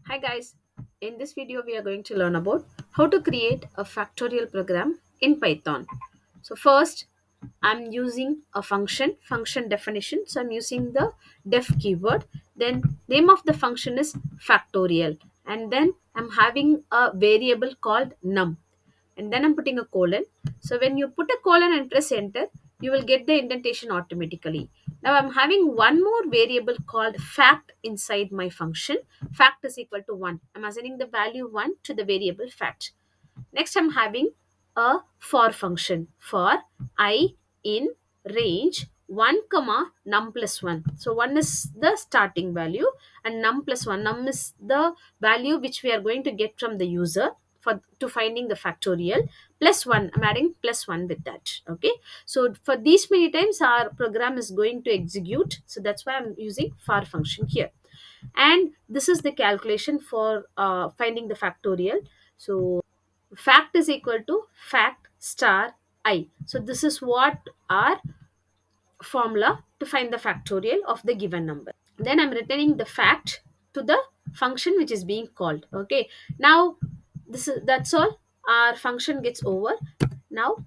Hi guys, in this video we are going to learn about how to create a factorial program in Python. So first I'm using a function definition. So I'm using the def keyword. Then name of the function is factorial, and then I'm having a variable called num, and then I'm putting a colon. So when you put a colon and press enter, you will get the indentation automatically. Now I'm having one more variable called fact inside my function. Fact is equal to 1. I'm assigning the value 1 to the variable fact. Next, I'm having a for function for I in range 1 comma num plus 1. So 1 is the starting value and num plus 1. Num is the value which we are going to get from the user for to finding the factorial. Plus 1, I'm adding plus 1 with that. Okay, so for these many times our program is going to execute, so that's why I'm using for function here. And this is the calculation for finding the factorial. So fact is equal to fact star I. So this is what our formula to find the factorial of the given number. Then I'm returning the fact to the function which is being called. Okay, now that's all. Our function gets over. Now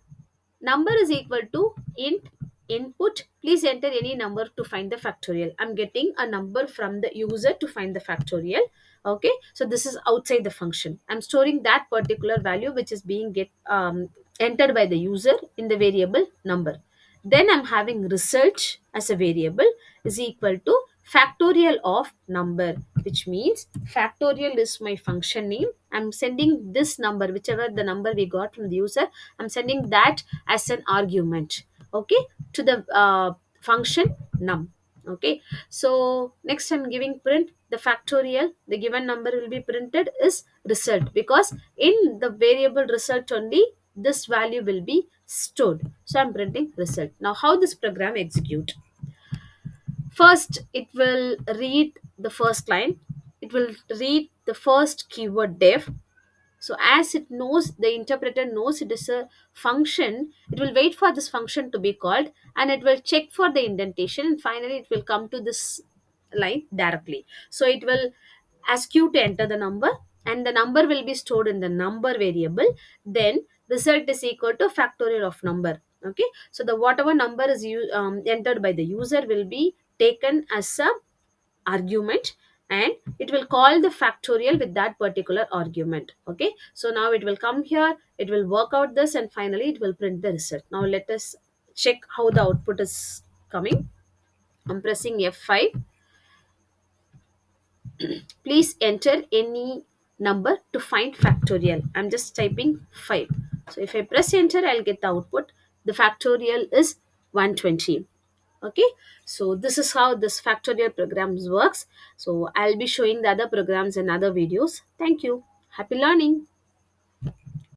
number is equal to int input, please enter any number to find the factorial. I'm getting a number from the user to find the factorial. Okay, so this is outside the function. I'm storing that particular value which is being get entered by the user in the variable number. Then I'm having result as a variable is equal to factorial of number, which means factorial is my function name. I'm sending this number, whichever the number we got from the user, I'm sending that as an argument, okay, to the function num. Okay, so next I'm giving print the factorial, the given number will be printed is result, because in the variable result only this value will be stored. So I'm printing result. Now how this program execute? First it will read the first line, it will read the first keyword def. So as it knows, the interpreter knows it is a function, it will wait for this function to be called, and it will check for the indentation, and finally it will come to this line directly. So it will ask you to enter the number, and the number will be stored in the number variable. Then result is equal to factorial of number. Okay, so the whatever number is entered by the user will be taken as a argument, and it will call the factorial with that particular argument. Okay, so now it will come here, it will work out this, and finally it will print the result. Now let us check how the output is coming. I'm pressing F5. Please enter any number to find factorial. I'm just typing 5. So if I press enter, I'll get the output. The factorial is 120. Okay, so this is how this factorial programs works. So I'll be showing the other programs in other videos. Thank you, happy learning.